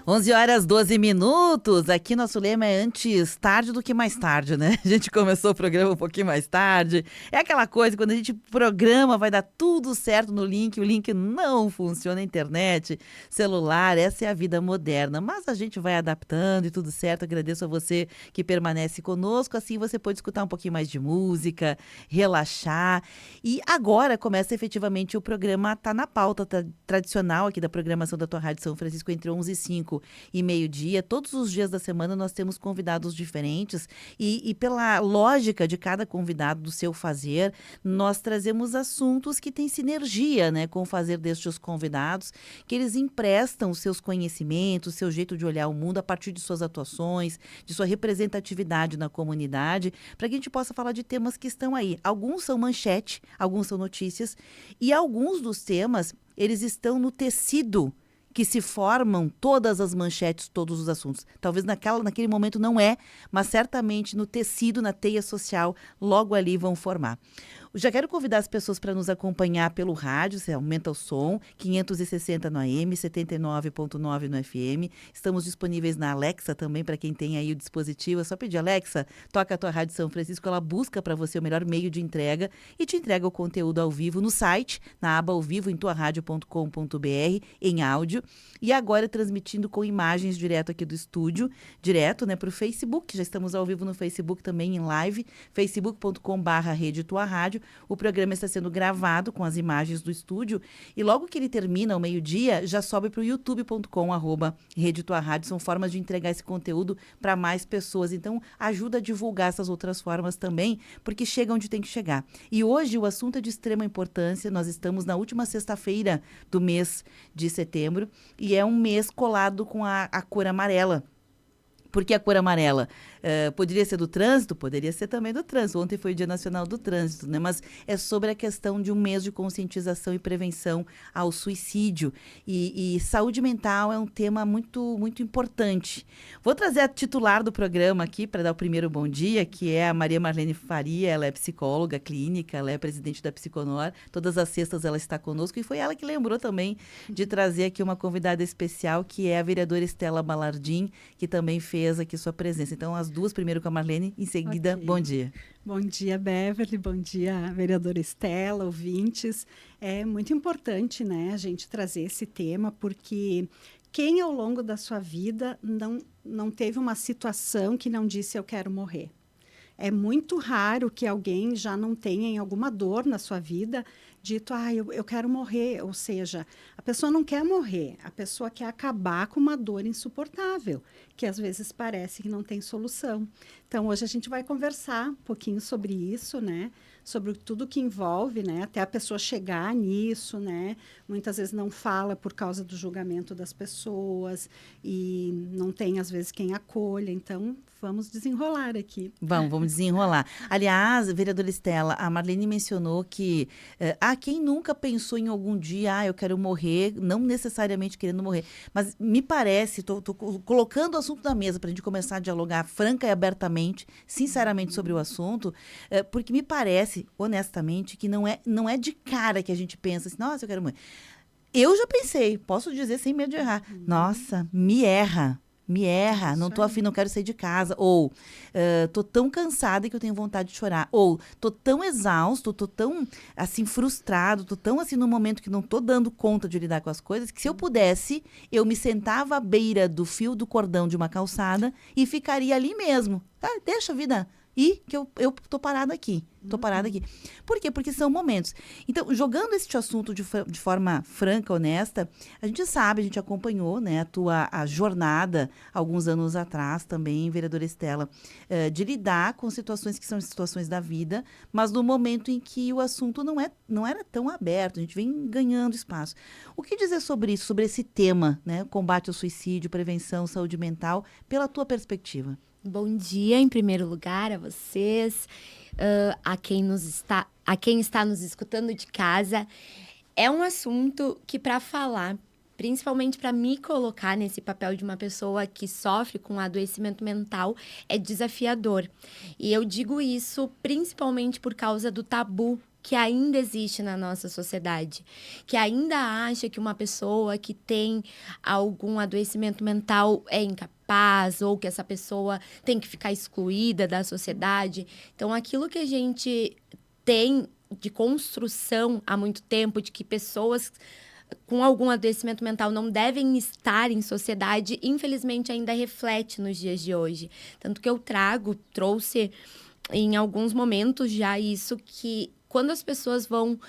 11 horas 12 minutos. Aqui nosso lema é antes tarde do que mais tarde, né? A gente começou o programa um pouquinho mais tarde. É aquela coisa, quando a gente programa, vai dar tudo certo no link, o link não funciona, internet, celular, essa é a vida moderna. Mas a gente vai adaptando e tudo certo. Agradeço a você que permanece conosco. Assim você pode escutar um pouquinho mais de música, relaxar. E agora começa efetivamente o programa Tá na Pauta tradicional aqui da programação da tua Rádio São Francisco entre 11h05 e meio-dia. Todos os dias da semana nós temos convidados diferentes e pela lógica de cada convidado, do seu fazer, nós trazemos assuntos que têm sinergia, né, com o fazer destes convidados, que eles emprestam os seus conhecimentos, o seu jeito de olhar o mundo a partir de suas atuações, de sua representatividade na comunidade, para que a gente possa falar de temas que estão aí. Alguns são manchete, alguns são notícias e alguns dos temas, eles estão no tecido que se formam todas as manchetes, todos os assuntos. Talvez naquele momento não é, mas certamente no tecido, na teia social, logo ali vão formar. Eu já quero convidar as pessoas para nos acompanhar pelo rádio, você aumenta o som, 560 no AM, 79.9 no FM. Estamos disponíveis na Alexa também, para quem tem aí o dispositivo. É só pedir, Alexa, toca a tua Rádio São Francisco, ela busca para você o melhor meio de entrega e te entrega o conteúdo ao vivo no site, na aba ao vivo, em tuaradio.com.br, em áudio. E agora transmitindo com imagens direto aqui do estúdio, direto, né, para o Facebook. Já estamos ao vivo no Facebook também, em live, facebook.com/rede Tua Rádio. O programa está sendo gravado com as imagens do estúdio e logo que ele termina, ao meio-dia, já sobe para o youtube.com/rede Tua Rádio. São formas de entregar esse conteúdo para mais pessoas. Então, ajuda a divulgar essas outras formas também, porque chega onde tem que chegar. E hoje o assunto é de extrema importância. Nós estamos na última sexta-feira do mês de setembro e é um mês colado com a cor amarela. Por que a cor amarela? Poderia ser do trânsito? Poderia ser também do trânsito. Ontem foi o Dia Nacional do Trânsito, né? Mas é sobre a questão de um mês de conscientização e prevenção ao suicídio. E saúde mental é um tema muito, muito importante. Vou trazer a titular do programa aqui para dar o primeiro bom dia, que é a Maria Marlene Faria. Ela é psicóloga clínica, ela é presidente da Psiconor. Todas as sextas ela está conosco e foi ela que lembrou também de trazer aqui uma convidada especial, que é a vereadora Estela Balardim, que também fez aqui sua presença. Então, as duas, primeiro com a Marlene, em seguida, okay. Bom dia. Bom dia, Beverly, bom dia, vereadora Estela, ouvintes. É muito importante, né, a gente trazer esse tema, porque quem ao longo da sua vida não teve uma situação que não disse eu quero morrer? É muito raro que alguém já não tenha em alguma dor na sua vida dito, eu quero morrer. Ou seja, a pessoa não quer morrer, a pessoa quer acabar com uma dor insuportável, que às vezes parece que não tem solução. Então, hoje a gente vai conversar um pouquinho sobre isso, né? Sobre tudo que envolve, né? Até a pessoa chegar nisso, né? Muitas vezes não fala por causa do julgamento das pessoas e não tem, às vezes, quem acolha. Então, vamos desenrolar aqui. Vamos desenrolar. Aliás, vereadora Estela, a Marlene mencionou que quem nunca pensou em algum dia, eu quero morrer, não necessariamente querendo morrer, mas me parece, estou colocando o assunto na mesa para a gente começar a dialogar franca e abertamente, sinceramente sobre o assunto, porque me parece, honestamente, que não é de cara que a gente pensa assim, nossa, eu quero morrer. Eu já pensei, posso dizer sem medo de errar, nossa, me erra, não tô afim, não quero sair de casa, ou tô tão cansada que eu tenho vontade de chorar, ou tô tão exausto, tô tão, assim, frustrado, tô tão, assim, no momento que não tô dando conta de lidar com as coisas, que se eu pudesse, eu me sentava à beira do fio do cordão de uma calçada e ficaria ali mesmo, tá? Deixa a vida ir, que eu tô parada aqui. Por quê? Porque são momentos. Então, jogando este assunto de forma franca, honesta, a gente acompanhou, né, a jornada, alguns anos atrás também, vereadora Estela, de lidar com situações que são situações da vida, mas no momento em que o assunto não era tão aberto, a gente vem ganhando espaço. O que dizer sobre isso, sobre esse tema, né, combate ao suicídio, prevenção, saúde mental, pela tua perspectiva? Bom dia, em primeiro lugar, a vocês, a quem está nos escutando de casa. É um assunto que, para falar, principalmente para me colocar nesse papel de uma pessoa que sofre com adoecimento mental, é desafiador. E eu digo isso principalmente por causa do tabu que ainda existe na nossa sociedade, que ainda acha que uma pessoa que tem algum adoecimento mental é incapaz ou que essa pessoa tem que ficar excluída da sociedade. Então, aquilo que a gente tem de construção há muito tempo, de que pessoas com algum adoecimento mental não devem estar em sociedade, infelizmente ainda reflete nos dias de hoje. Tanto que eu trouxe em alguns momentos já isso, que quando as pessoas vão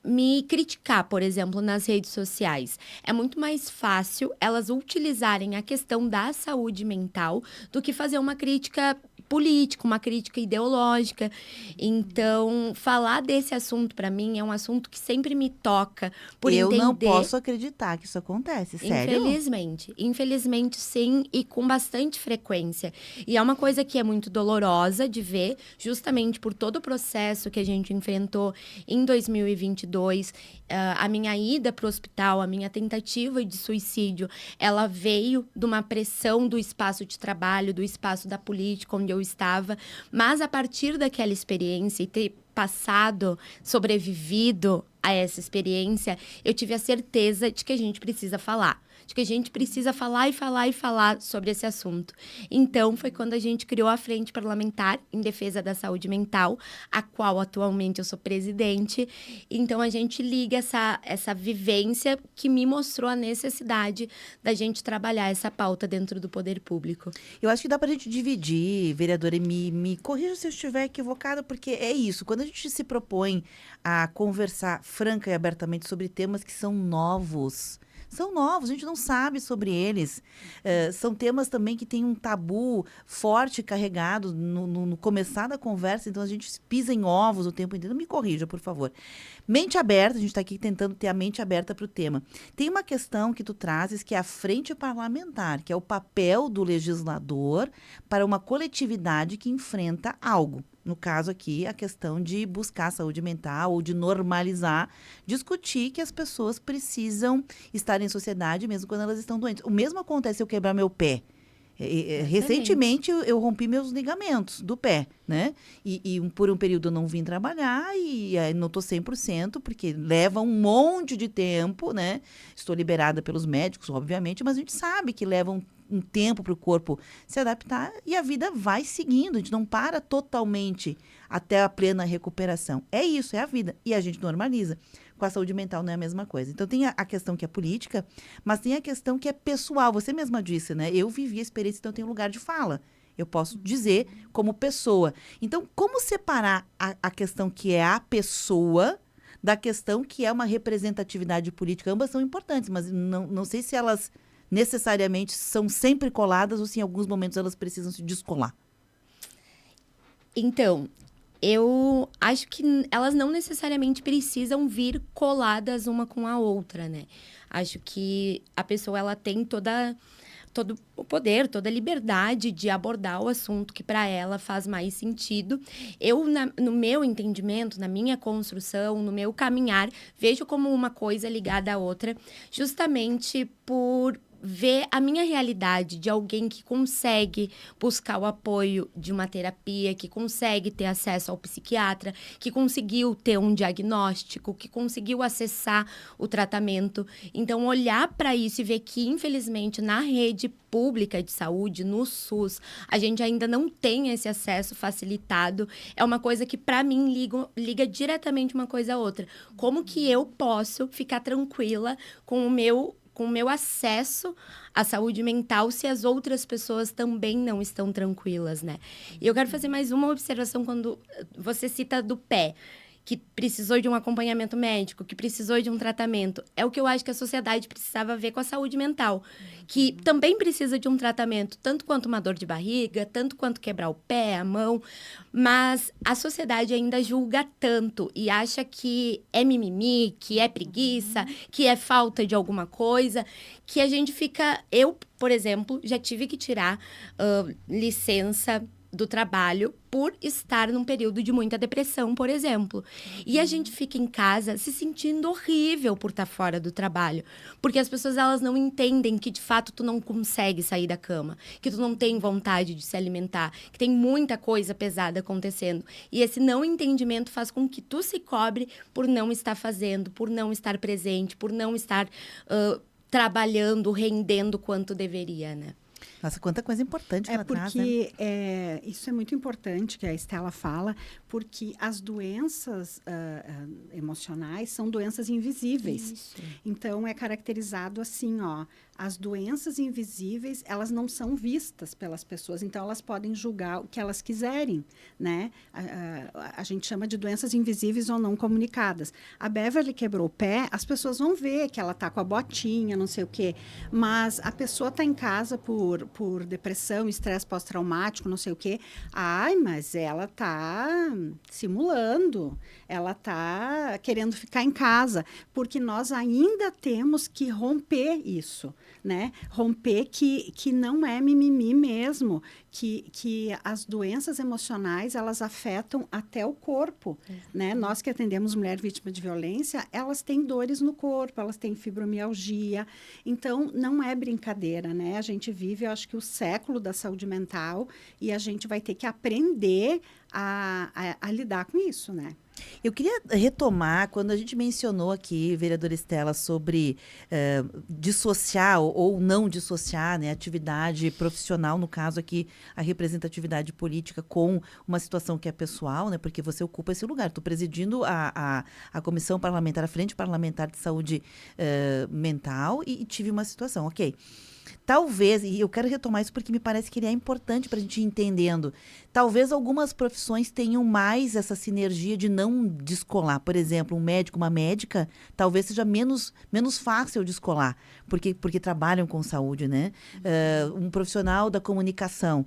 me criticar, por exemplo, nas redes sociais, é muito mais fácil elas utilizarem a questão da saúde mental do que fazer uma crítica política, uma crítica ideológica. Então, falar desse assunto para mim é um assunto que sempre me toca por Eu entender. não posso acreditar que isso acontece, sério? Infelizmente sim, e com bastante frequência. E é uma coisa que é muito dolorosa de ver, justamente por todo o processo que a gente enfrentou em 2022. A minha ida para o hospital, a minha tentativa de suicídio, ela veio de uma pressão do espaço de trabalho, do espaço da política onde eu estava, mas a partir daquela experiência e ter passado, sobrevivido a essa experiência, eu tive a certeza de que a gente precisa falar. De que a gente precisa falar e falar sobre esse assunto. Então, foi quando a gente criou a Frente Parlamentar em Defesa da Saúde Mental, a qual atualmente eu sou presidente. Então, a gente liga essa vivência que me mostrou a necessidade da gente trabalhar essa pauta dentro do poder público. Eu acho que dá pra gente dividir, vereadora, e me corrija se eu estiver equivocada, porque é isso. Quando a gente se propõe a conversar franca e abertamente sobre temas que são novos, a gente não sabe sobre eles. São temas também que têm um tabu forte carregado no começar da conversa, então a gente pisa em ovos o tempo inteiro. Me corrija, por favor. Mente aberta, a gente está aqui tentando ter a mente aberta para o tema. Tem uma questão que tu trazes, que é a frente parlamentar, que é o papel do legislador para uma coletividade que enfrenta algo. No caso aqui, a questão de buscar saúde mental ou de normalizar, discutir que as pessoas precisam estar em sociedade mesmo quando elas estão doentes. O mesmo acontece se eu quebrar meu pé. Recentemente, eu rompi meus ligamentos do pé, né? Por um período eu não vim trabalhar e não estou 100%, porque leva um monte de tempo, né? Estou liberada pelos médicos, obviamente, mas a gente sabe que leva um tempo para o corpo se adaptar e a vida vai seguindo. A gente não para totalmente até a plena recuperação. É isso, é a vida. E a gente normaliza. Com a saúde mental não é a mesma coisa. Então, tem a questão que é política, mas tem a questão que é pessoal. Você mesma disse, né? Eu vivi a experiência, então eu tenho lugar de fala. Eu posso dizer como pessoa. Então, como separar a questão que é a pessoa da questão que é uma representatividade política? Ambas são importantes, mas não sei se elas necessariamente são sempre coladas ou se em alguns momentos elas precisam se descolar. Então, eu acho que elas não necessariamente precisam vir coladas uma com a outra, né? Acho que a pessoa, ela tem todo o poder, toda a liberdade de abordar o assunto que para ela faz mais sentido. Eu, no meu entendimento, na minha construção, no meu caminhar, vejo como uma coisa ligada à outra, justamente por ver a minha realidade de alguém que consegue buscar o apoio de uma terapia, que consegue ter acesso ao psiquiatra, que conseguiu ter um diagnóstico, que conseguiu acessar o tratamento. Então, olhar para isso e ver que, infelizmente, na rede pública de saúde, no SUS, a gente ainda não tem esse acesso facilitado, é uma coisa que, para mim, liga diretamente uma coisa a outra. Como que eu posso ficar tranquila com o meu acesso à saúde mental se as outras pessoas também não estão tranquilas, né? E eu quero fazer mais uma observação quando você cita do pé, que precisou de um acompanhamento médico, que precisou de um tratamento. É o que eu acho que a sociedade precisava ver com a saúde mental, que também precisa de um tratamento, tanto quanto uma dor de barriga, tanto quanto quebrar o pé, a mão, mas a sociedade ainda julga tanto e acha que é mimimi, que é preguiça, que é falta de alguma coisa, que a gente fica... Eu, por exemplo, já tive que tirar licença do trabalho por estar num período de muita depressão, por exemplo. E a gente fica em casa se sentindo horrível por estar fora do trabalho. Porque as pessoas, elas não entendem que, de fato, tu não consegue sair da cama. Que tu não tem vontade de se alimentar. Que tem muita coisa pesada acontecendo. E esse não entendimento faz com que tu se cobre por não estar fazendo, por não estar presente, por não estar trabalhando, rendendo quanto deveria, né? Nossa, quanta coisa importante que ela traz, né? Porque isso é muito importante que a Estela fala, porque as doenças emocionais são doenças invisíveis. Isso. Então, é caracterizado assim, ó, as doenças invisíveis, elas não são vistas pelas pessoas, então elas podem julgar o que elas quiserem, né? A gente chama de doenças invisíveis ou não comunicadas. A Beverly quebrou o pé, as pessoas vão ver que ela tá com a botinha, não sei o quê, mas a pessoa tá em casa por depressão, estresse pós-traumático, não sei o quê. Ai, mas ela tá simulando, ela tá querendo ficar em casa, porque nós ainda temos que romper isso, né? Romper que não é mimimi mesmo, que as doenças emocionais, elas afetam até o corpo, né? Nós que atendemos mulher vítima de violência, elas têm dores no corpo, elas têm fibromialgia, então não é brincadeira, né? A gente vive, eu acho que o século da saúde mental e a gente vai ter que aprender a lidar com isso, né? Eu queria retomar, quando a gente mencionou aqui, vereadora Estela, sobre dissociar ou não dissociar, né, atividade profissional, no caso aqui, a representatividade política com uma situação que é pessoal, né, porque você ocupa esse lugar. Estou presidindo a Comissão Parlamentar, a Frente Parlamentar de Saúde Mental e tive uma situação, ok. Talvez, e eu quero retomar isso porque me parece que ele é importante para a gente ir entendendo. Talvez algumas profissões tenham mais essa sinergia de não descolar. Por exemplo, um médico, uma médica, talvez seja menos fácil descolar, porque trabalham com saúde, né? Um profissional da comunicação,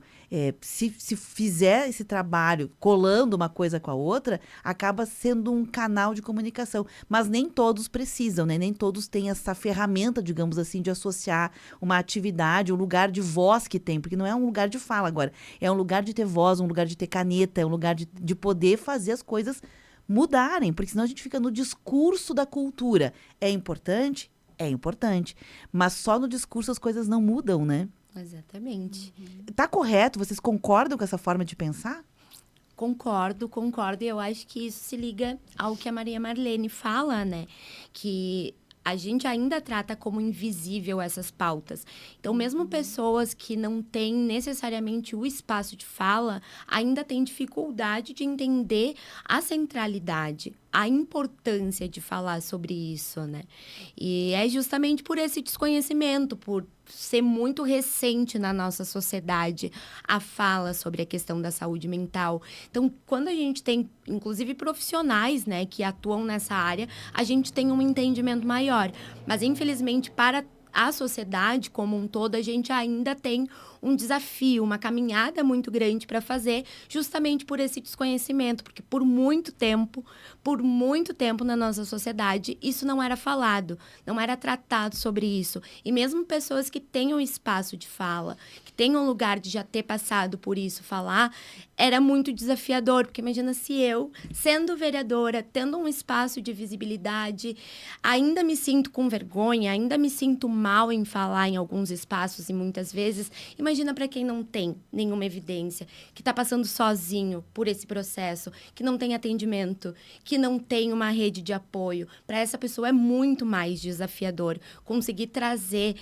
se fizer esse trabalho colando uma coisa com a outra, acaba sendo um canal de comunicação. Mas nem todos precisam, né? Nem todos têm essa ferramenta, digamos assim, de associar uma atividade, um lugar de voz que tem, porque não é um lugar de fala agora, é um lugar de ter voz, um lugar de ter caneta, é um lugar de poder fazer as coisas mudarem, porque senão a gente fica no discurso da cultura. É importante? É importante, mas só no discurso as coisas não mudam, né? Exatamente. Tá correto? Vocês concordam com essa forma de pensar? Concordo. E eu acho que isso se liga ao que a Maria Marlene fala, né? Que a gente ainda trata como invisível essas pautas. Então, mesmo pessoas que não têm necessariamente o espaço de fala, ainda têm dificuldade de entender a centralidade, a importância de falar sobre isso, né? E é justamente por esse desconhecimento, por ser muito recente na nossa sociedade a fala sobre a questão da saúde mental. Então, quando a gente tem, inclusive, profissionais, né, que atuam nessa área, a gente tem um entendimento maior. Mas, infelizmente, para a sociedade como um todo, a gente ainda tem um desafio, uma caminhada muito grande para fazer, justamente por esse desconhecimento, porque por muito tempo na nossa sociedade, isso não era falado, não era tratado sobre isso. E mesmo pessoas que tenham espaço de fala, que tenham lugar de já ter passado por isso, falar, era muito desafiador, porque imagina se eu, sendo vereadora, tendo um espaço de visibilidade, ainda me sinto com vergonha, ainda me sinto mal em falar em alguns espaços e muitas vezes, imagina para quem não tem nenhuma evidência, que está passando sozinho por esse processo, que não tem atendimento, que não tem uma rede de apoio. Para essa pessoa é muito mais desafiador conseguir trazer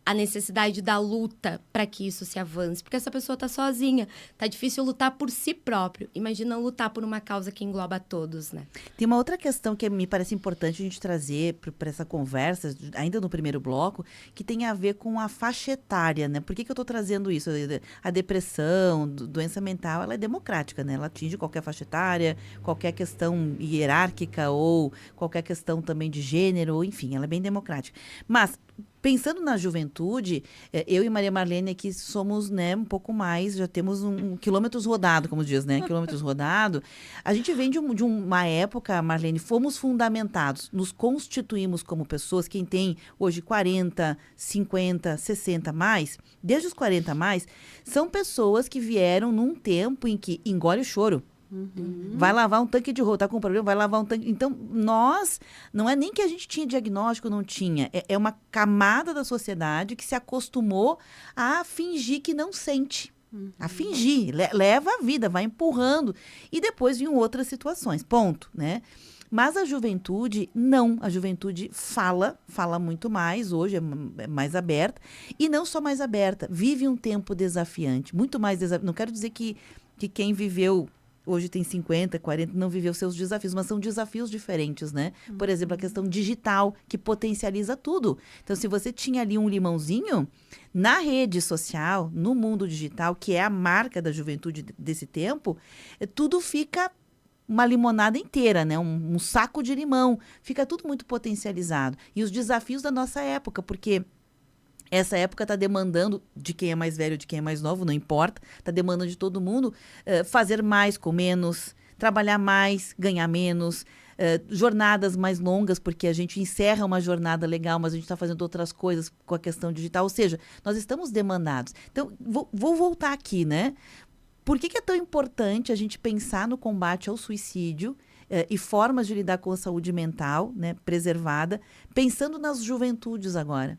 a necessidade da luta para que isso se avance, porque essa pessoa está sozinha, tá difícil lutar por si próprio. Imagina lutar por uma causa que engloba todos, né? Tem uma outra questão que me parece importante a gente trazer para essa conversa, ainda no primeiro bloco, que tem a ver com a faixa etária, né? Por que eu estou trazendo isso? A depressão, doença mental, ela é democrática, né? Ela atinge qualquer faixa etária, qualquer questão hierárquica ou qualquer questão também de gênero, enfim, ela é bem democrática. Mas Pensando na juventude, eu e Maria Marlene aqui somos, né, um pouco mais, já temos um quilômetros rodado, como diz, né? Quilômetros rodado. A gente vem de uma época, Marlene, fomos fundamentados, nos constituímos como pessoas, quem tem hoje 40, 50, 60 mais, desde os 40 mais, são pessoas que vieram num tempo em que engole o choro. Vai lavar um tanque de roupa, tá com problema, vai lavar um tanque. Então, não é nem que a gente tinha diagnóstico, não tinha. É uma camada da sociedade que se acostumou a fingir que não sente. A fingir, leva a vida, vai empurrando. E depois vêm outras situações, ponto, né? Mas a juventude, não. A juventude fala muito mais, hoje é mais aberta. E não só mais aberta, vive um tempo desafiante, muito mais desafiante. Não quero dizer que quem viveu... Hoje tem 50, 40, não viveu seus desafios, mas são desafios diferentes, né? Por exemplo, a questão digital, que potencializa tudo. Então, se você tinha ali um limãozinho, na rede social, no mundo digital, que é a marca da juventude desse tempo, tudo fica uma limonada inteira, né? Um saco de limão. Fica tudo muito potencializado. E os desafios da nossa época, porque... Essa época está demandando, de quem é mais velho, de quem é mais novo, não importa, está demandando de todo mundo fazer mais com menos, trabalhar mais, ganhar menos, jornadas mais longas, porque a gente encerra uma jornada legal, mas a gente está fazendo outras coisas com a questão digital. Ou seja, nós estamos demandados. Então, vou voltar aqui, né? Por que é tão importante a gente pensar no combate ao suicídio e formas de lidar com a saúde mental, né, preservada, pensando nas juventudes agora?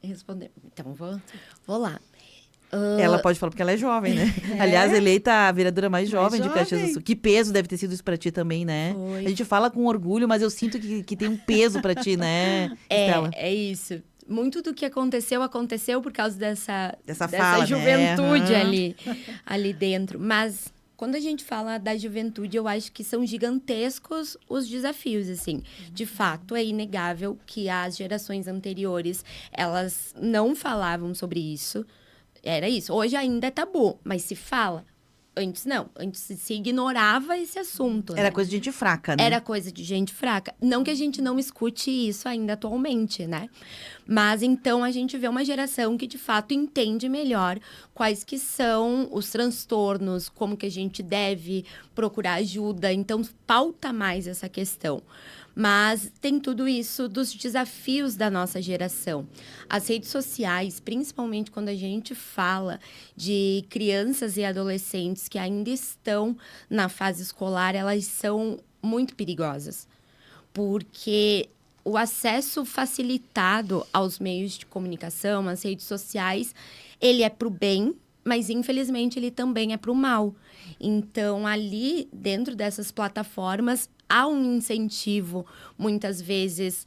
Responder. Então, vou lá. Ela pode falar porque ela é jovem, né? Aliás, eleita a vereadora mais jovem de Caxias do Sul. Que peso deve ter sido isso pra ti também, né? Foi. A gente fala com orgulho, mas eu sinto que tem um peso pra ti, né, Estela? É isso. Muito do que aconteceu por causa dessa fala, juventude né? ali dentro. Mas quando a gente fala da juventude, eu acho que são gigantescos os desafios, assim. De fato, é inegável que as gerações anteriores, elas não falavam sobre isso. Era isso. Hoje ainda é tabu, mas se fala. Antes não. Antes se ignorava esse assunto. Era né? coisa de gente fraca, né? Era coisa de gente fraca. Não que a gente não escute isso ainda atualmente, né? Mas então a gente vê uma geração que de fato entende melhor quais que são os transtornos, como que a gente deve procurar ajuda. Então pauta mais essa questão. Mas tem tudo isso dos desafios da nossa geração. As redes sociais, principalmente quando a gente fala de crianças e adolescentes que ainda estão na fase escolar, elas são muito perigosas. Porque o acesso facilitado aos meios de comunicação, às redes sociais, ele é para o bem, mas infelizmente ele também é para o mal. Então, ali, dentro dessas plataformas, há um incentivo, muitas vezes,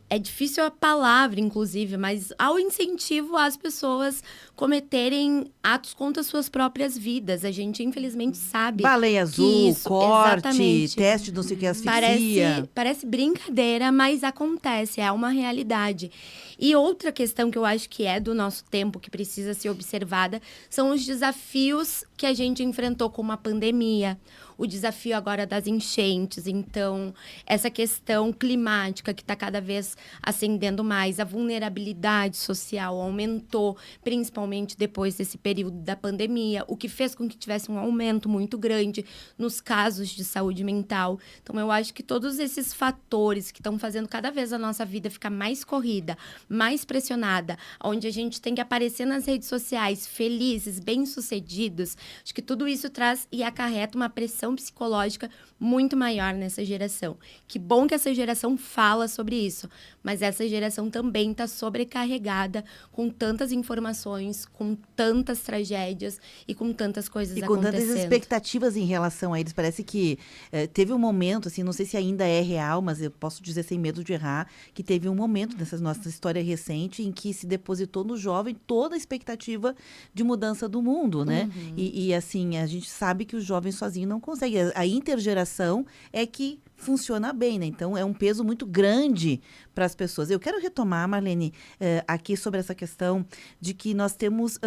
é difícil a palavra, inclusive, mas há o incentivo às pessoas cometerem atos contra suas próprias vidas. A gente, infelizmente, sabe Baleia azul, isso, corte, exatamente. teste de não sei o que, asfixia. Parece brincadeira, mas acontece, é uma realidade. E outra questão que eu acho que é do nosso tempo, que precisa ser observada, são os desafios que a gente enfrentou com uma pandemia, o desafio agora das enchentes. Então, essa questão climática que está cada vez ascendendo mais, a vulnerabilidade social aumentou, principalmente depois desse período da pandemia, o que fez com que tivesse um aumento muito grande nos casos de saúde mental. Então, eu acho que todos esses fatores que estão fazendo cada vez a nossa vida ficar mais corrida, mais pressionada, onde a gente tem que aparecer nas redes sociais felizes, bem-sucedidos, acho que tudo isso traz e acarreta uma pressão psicológica muito maior nessa geração. Que bom que essa geração fala sobre isso, mas essa geração também está sobrecarregada com tantas informações, com tantas tragédias e com tantas coisas acontecendo. E com tantas expectativas em relação a eles. Parece que teve um momento, assim, não sei se ainda é real, mas eu posso dizer sem medo de errar, que teve um momento nessa nossa história recente em que se depositou no jovem toda a expectativa de mudança do mundo, né? E assim, a gente sabe que os jovens sozinhos não conseguem. A intergeração é que funciona bem, né? Então, é um peso muito grande para as pessoas. Eu quero retomar, Marlene, aqui sobre essa questão de que nós temos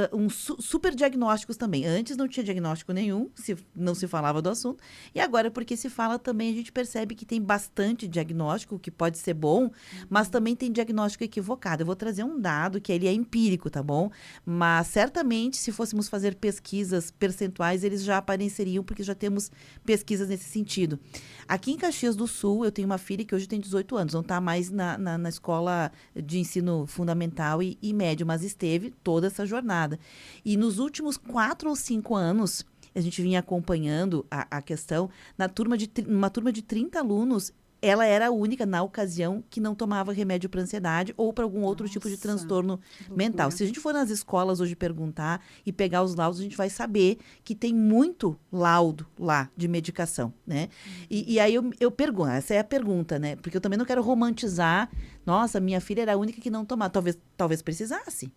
super diagnósticos também. Antes não tinha diagnóstico nenhum, não se falava do assunto. E agora, porque se fala também, a gente percebe que tem bastante diagnóstico, que pode ser bom, mas também tem diagnóstico equivocado. Eu vou trazer um dado que ele é empírico, tá bom? Mas certamente, se fôssemos fazer pesquisas percentuais, eles já apareceriam, porque já temos pesquisas nesse sentido. Aqui em Caxias do Sul, eu tenho uma filha que hoje tem 18 anos, não está mais na escola de ensino fundamental e médio, mas esteve toda essa jornada. E nos últimos 4 ou 5 anos, a gente vinha acompanhando a questão, numa turma de 30 alunos, ela era a única, na ocasião, que não tomava remédio para ansiedade ou para algum outro tipo de transtorno mental. Se a gente for nas escolas hoje perguntar e pegar os laudos, a gente vai saber que tem muito laudo lá de medicação, né? E aí eu pergunto, essa é a pergunta, né? Porque eu também não quero romantizar, nossa, minha filha era a única que não tomava. Talvez precisasse.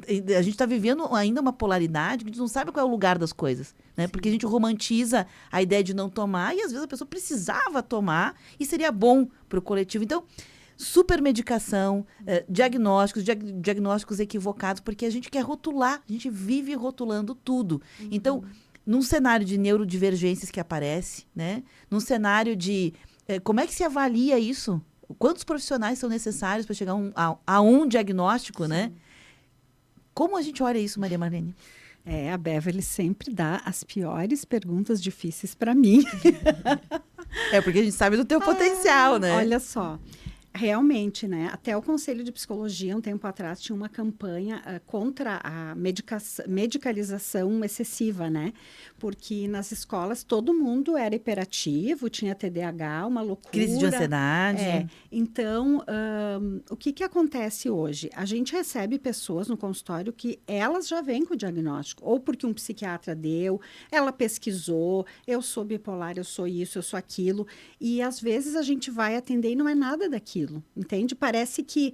A gente está vivendo ainda uma polaridade que a gente não sabe qual é o lugar das coisas, né? Porque a gente romantiza a ideia de não tomar e às vezes a pessoa precisava tomar e seria bom para o coletivo. Então, supermedicação, diagnósticos equivocados, porque a gente quer rotular, a gente vive rotulando tudo. Então, num cenário de neurodivergências que aparece, né? Num cenário de como é que se avalia isso? Quantos profissionais são necessários para chegar a um diagnóstico, Sim. né? Como a gente olha isso, Maria Marlene? A Beverly sempre dá as piores perguntas difíceis para mim. Porque a gente sabe do teu potencial, né? Olha só. Realmente, né? Até o Conselho de Psicologia, um tempo atrás, tinha uma campanha contra a medicalização excessiva, né? Porque nas escolas todo mundo era hiperativo, tinha TDAH, uma loucura. Crise de ansiedade. Então, o que acontece hoje? A gente recebe pessoas no consultório que elas já vêm com o diagnóstico, ou porque um psiquiatra deu, ela pesquisou, eu sou bipolar, eu sou isso, eu sou aquilo, e às vezes a gente vai atender e não é nada daquilo. Entende? Parece que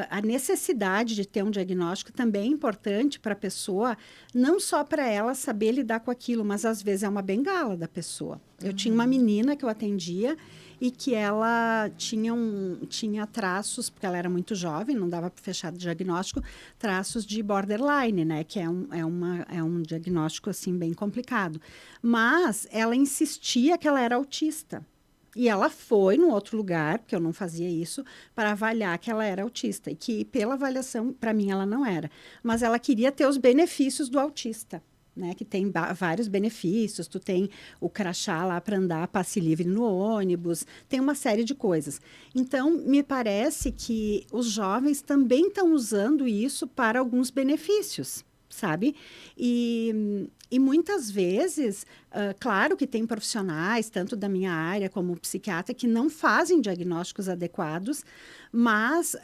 a necessidade de ter um diagnóstico também é importante para a pessoa, não só para ela saber lidar com aquilo, mas às vezes é uma bengala da pessoa. Eu tinha uma menina que eu atendia e que ela tinha traços, porque ela era muito jovem, não dava para fechar o diagnóstico, traços de borderline, né? Que é um diagnóstico assim bem complicado. Mas ela insistia que ela era autista. E ela foi num outro lugar, porque eu não fazia isso, para avaliar que ela era autista. E que, pela avaliação, para mim, ela não era. Mas ela queria ter os benefícios do autista, né? Que tem vários benefícios. Tu tem o crachá lá para andar passe livre no ônibus. Tem uma série de coisas. Então, me parece que os jovens também estão usando isso para alguns benefícios, sabe? E muitas vezes, claro que tem profissionais, tanto da minha área como psiquiatra, que não fazem diagnósticos adequados, mas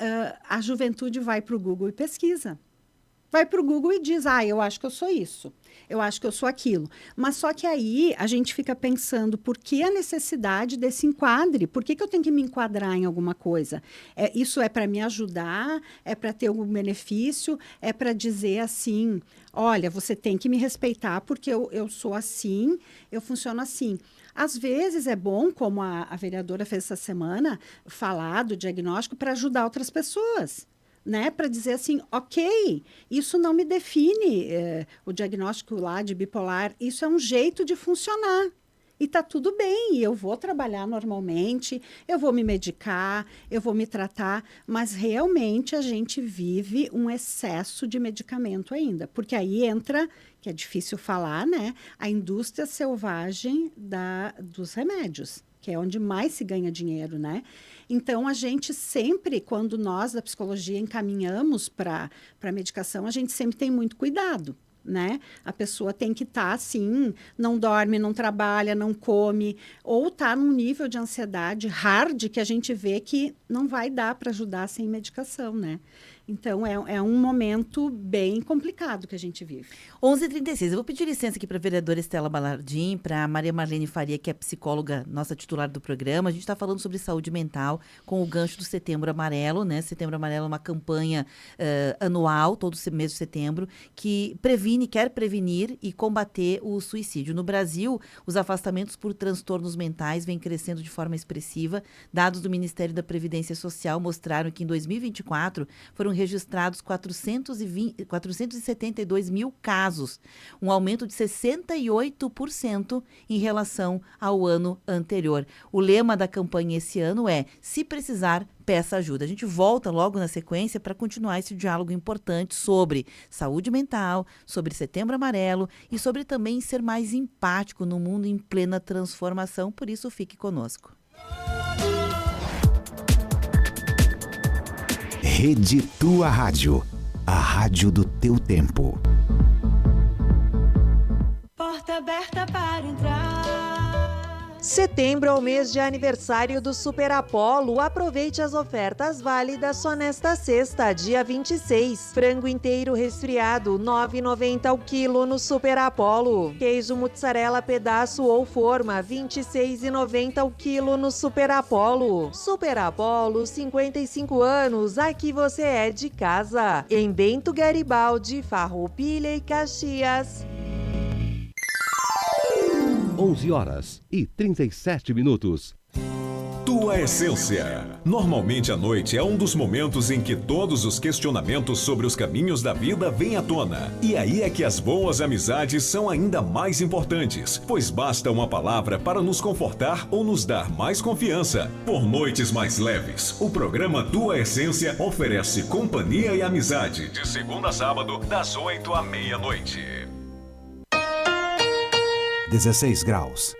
a juventude vai para o Google e pesquisa. Vai para o Google e diz, eu acho que eu sou isso, eu acho que eu sou aquilo. Mas só que aí a gente fica pensando, por que a necessidade desse enquadre? Por que eu tenho que me enquadrar em alguma coisa? Isso é para me ajudar? É para ter algum benefício? É para dizer assim, olha, você tem que me respeitar porque eu sou assim, eu funciono assim. Às vezes é bom, como a vereadora fez essa semana, falar do diagnóstico para ajudar outras pessoas. Né, para dizer assim, ok, isso não me define, o diagnóstico lá de bipolar, isso é um jeito de funcionar. E está tudo bem, eu vou trabalhar normalmente, eu vou me medicar, eu vou me tratar, mas realmente a gente vive um excesso de medicamento ainda, porque aí entra, que é difícil falar, né, a indústria selvagem dos remédios, que é onde mais se ganha dinheiro, né? Então, a gente sempre, quando nós da psicologia encaminhamos para a medicação, a gente sempre tem muito cuidado, né? A pessoa tem que estar assim, não dorme, não trabalha, não come, ou está num nível de ansiedade hard que a gente vê que não vai dar para ajudar sem medicação, né? Então, é um momento bem complicado que a gente vive. 11h36. Eu vou pedir licença aqui para a vereadora Estela Balardim, para a Maria Marlene Faria, que é psicóloga, nossa titular do programa. A gente está falando sobre saúde mental com o gancho do Setembro Amarelo, né? Setembro Amarelo é uma campanha anual, todo mês de setembro, que quer prevenir e combater o suicídio. No Brasil, os afastamentos por transtornos mentais vêm crescendo de forma expressiva. Dados do Ministério da Previdência Social mostraram que em 2024 foram registrados 472 mil casos, um aumento de 68% em relação ao ano anterior. O lema da campanha esse ano é: se precisar, peça ajuda. A gente volta logo na sequência para continuar esse diálogo importante sobre saúde mental, sobre Setembro Amarelo e sobre também ser mais empático no mundo em plena transformação. Por isso, fique conosco. Rede Tua Rádio, a rádio do teu tempo. Porta aberta para entrar. Setembro é o mês de aniversário do Super Apollo. Aproveite as ofertas válidas só nesta sexta, dia 26. Frango inteiro resfriado, R$ 9,90 ao quilo no Super Apollo. Queijo mussarela pedaço ou forma, R$ 26,90 ao quilo no Super Apollo. Super Apollo, 55 anos, aqui você é de casa. Em Bento Garibaldi, Farroupilha e Caxias. 11h37. Tua Essência. Normalmente a noite é um dos momentos em que todos os questionamentos sobre os caminhos da vida vêm à tona. E aí é que as boas amizades são ainda mais importantes, pois basta uma palavra para nos confortar ou nos dar mais confiança. Por noites mais leves, o programa Tua Essência oferece companhia e amizade, de segunda a sábado, das 8 à meia-noite. 16 graus.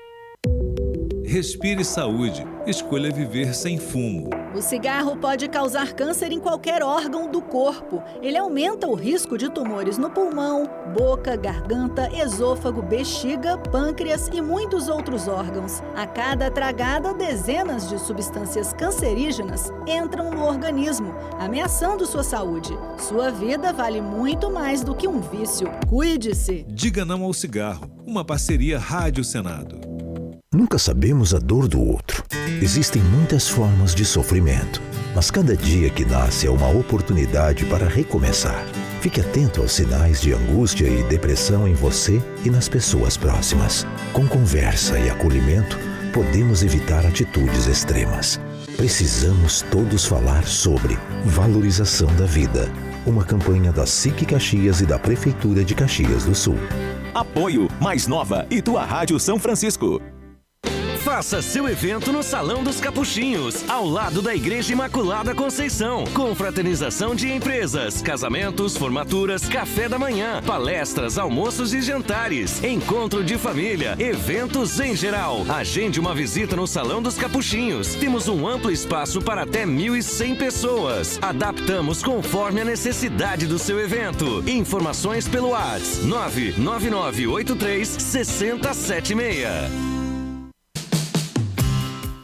Respire saúde. Escolha viver sem fumo. O cigarro pode causar câncer em qualquer órgão do corpo. Ele aumenta o risco de tumores no pulmão, boca, garganta, esôfago, bexiga, pâncreas e muitos outros órgãos. A cada tragada, dezenas de substâncias cancerígenas entram no organismo, ameaçando sua saúde. Sua vida vale muito mais do que um vício. Cuide-se! Diga não ao cigarro. Uma parceria Rádio Senado. Nunca sabemos a dor do outro. Existem muitas formas de sofrimento, mas cada dia que nasce é uma oportunidade para recomeçar. Fique atento aos sinais de angústia e depressão em você e nas pessoas próximas. Com conversa e acolhimento, podemos evitar atitudes extremas. Precisamos todos falar sobre valorização da vida. Uma campanha da SIC Caxias e da Prefeitura de Caxias do Sul. Apoio Mais Nova e Tua Rádio São Francisco. Faça seu evento no Salão dos Capuchinhos, ao lado da Igreja Imaculada Conceição. Confraternização de empresas, casamentos, formaturas, café da manhã, palestras, almoços e jantares, encontro de família, eventos em geral. Agende uma visita no Salão dos Capuchinhos. Temos um amplo espaço para até 1.100 pessoas. Adaptamos conforme a necessidade do seu evento. Informações pelo WhatsApp 99983-6076.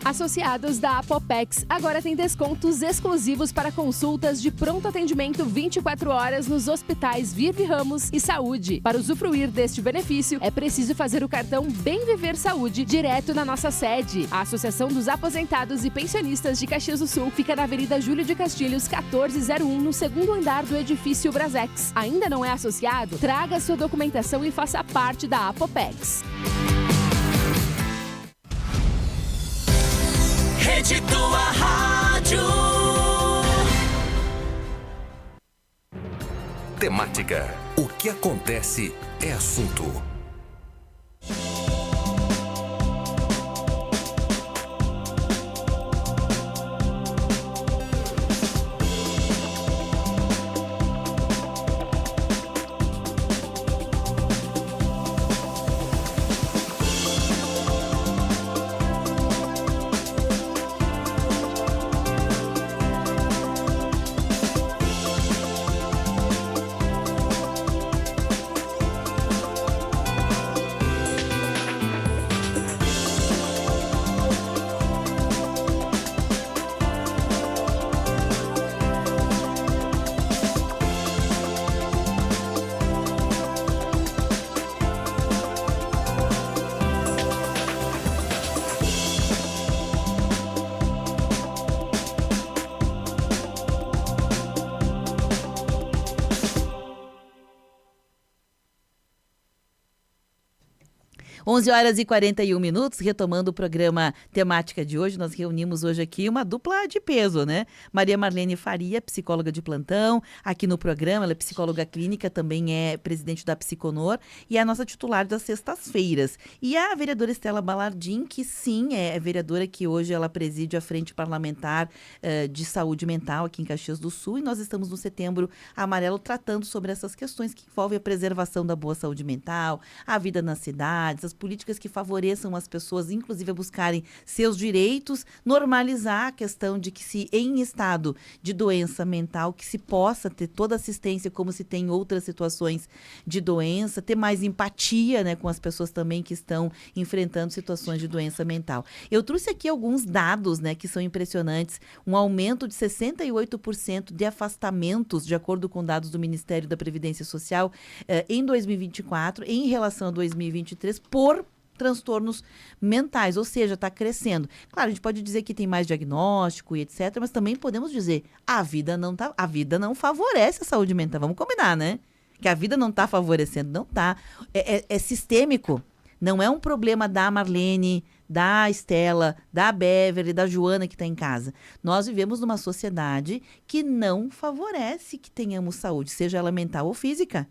Associados da Apopex agora tem descontos exclusivos para consultas de pronto atendimento 24 horas nos hospitais Virve Ramos e Saúde. Para usufruir deste benefício, é preciso fazer o cartão Bem Viver Saúde direto na nossa sede. A Associação dos Aposentados e Pensionistas de Caxias do Sul fica na Avenida Júlio de Castilhos, 1401, no segundo andar do edifício Brasex. Ainda não é associado? Traga sua documentação e faça parte da Apopex. Rede Tua Rádio. Temática. O que acontece é assunto. 11h41, retomando o programa temática de hoje, nós reunimos hoje aqui uma dupla de peso, né? Maria Marlene Faria, psicóloga de plantão, aqui no programa, ela é psicóloga clínica, também é presidente da Psiconor e é a nossa titular das sextas-feiras. E a vereadora Estela Balardim, que sim, é vereadora que hoje ela preside a Frente Parlamentar de Saúde Mental aqui em Caxias do Sul, e nós estamos no Setembro Amarelo tratando sobre essas questões que envolvem a preservação da boa saúde mental, a vida nas cidades, as políticas que favoreçam as pessoas, inclusive a buscarem seus direitos, normalizar a questão de que se em estado de doença mental, que se possa ter toda assistência como se tem em outras situações de doença, ter mais empatia, né, com as pessoas também que estão enfrentando situações de doença mental. Eu trouxe aqui alguns dados, né, que são impressionantes, um aumento de 68% de afastamentos, de acordo com dados do Ministério da Previdência Social, em 2024, em relação a 2023, por transtornos mentais, ou seja, está crescendo. Claro, a gente pode dizer que tem mais diagnóstico e etc., mas também podemos dizer, a vida não favorece a saúde mental, vamos combinar, né? Que a vida não está favorecendo, não está. É sistêmico, não é um problema da Marlene, da Estela, da Beverly, da Joana que está em casa. Nós vivemos numa sociedade que não favorece que tenhamos saúde, seja ela mental ou física.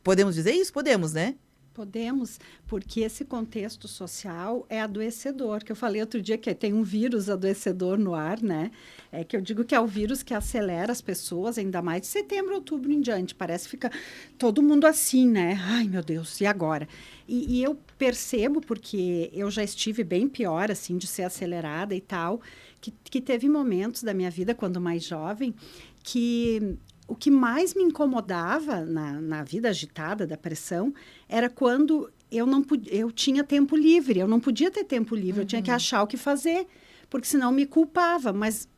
Podemos dizer isso? Podemos, né? Podemos, porque esse contexto social é adoecedor, que eu falei outro dia que tem um vírus adoecedor no ar, né? É que eu digo que é o vírus que acelera as pessoas, ainda mais de setembro, outubro em diante. Parece que fica todo mundo assim, né? Ai, meu Deus, e agora? E eu percebo, porque eu já estive bem pior, assim, de ser acelerada e tal, que teve momentos da minha vida, quando mais jovem, que o que mais me incomodava na vida agitada da pressão era quando eu tinha tempo livre. Eu não podia ter tempo livre, eu tinha que achar o que fazer, porque senão me culpava. Mas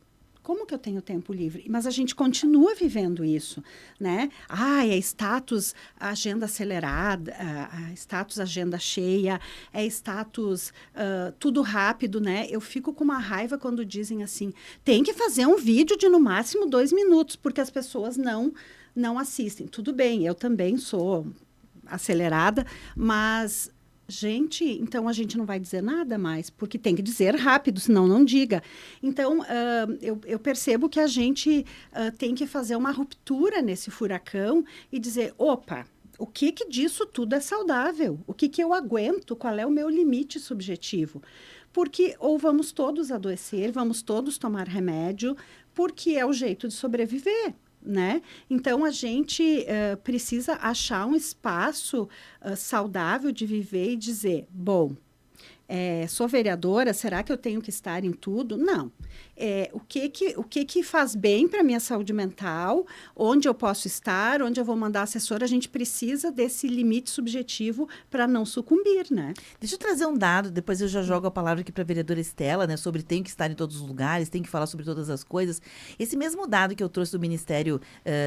como que eu tenho tempo livre? Mas a gente continua vivendo isso, né? É status agenda acelerada, status agenda cheia, é status tudo rápido, né? Eu fico com uma raiva quando dizem assim, tem que fazer um vídeo de no máximo 2 minutos, porque as pessoas não assistem. Tudo bem, eu também sou acelerada, mas... Gente, então a gente não vai dizer nada mais, porque tem que dizer rápido, senão não diga. Então, eu percebo que a gente tem que fazer uma ruptura nesse furacão e dizer, opa, o que disso tudo é saudável? O que eu aguento? Qual é o meu limite subjetivo? Porque ou vamos todos adoecer, vamos todos tomar remédio, porque é o jeito de sobreviver. Né? Então, a gente precisa achar um espaço saudável de viver e dizer, bom, sou vereadora, será que eu tenho que estar em tudo? Não. O que faz bem para a minha saúde mental, onde eu posso estar, onde eu vou mandar assessora, a gente precisa desse limite subjetivo para não sucumbir, né? Deixa eu trazer um dado, depois eu já jogo a palavra aqui para a vereadora Estela, né, sobre tem que estar em todos os lugares, tem que falar sobre todas as coisas. Esse mesmo dado que eu trouxe do Ministério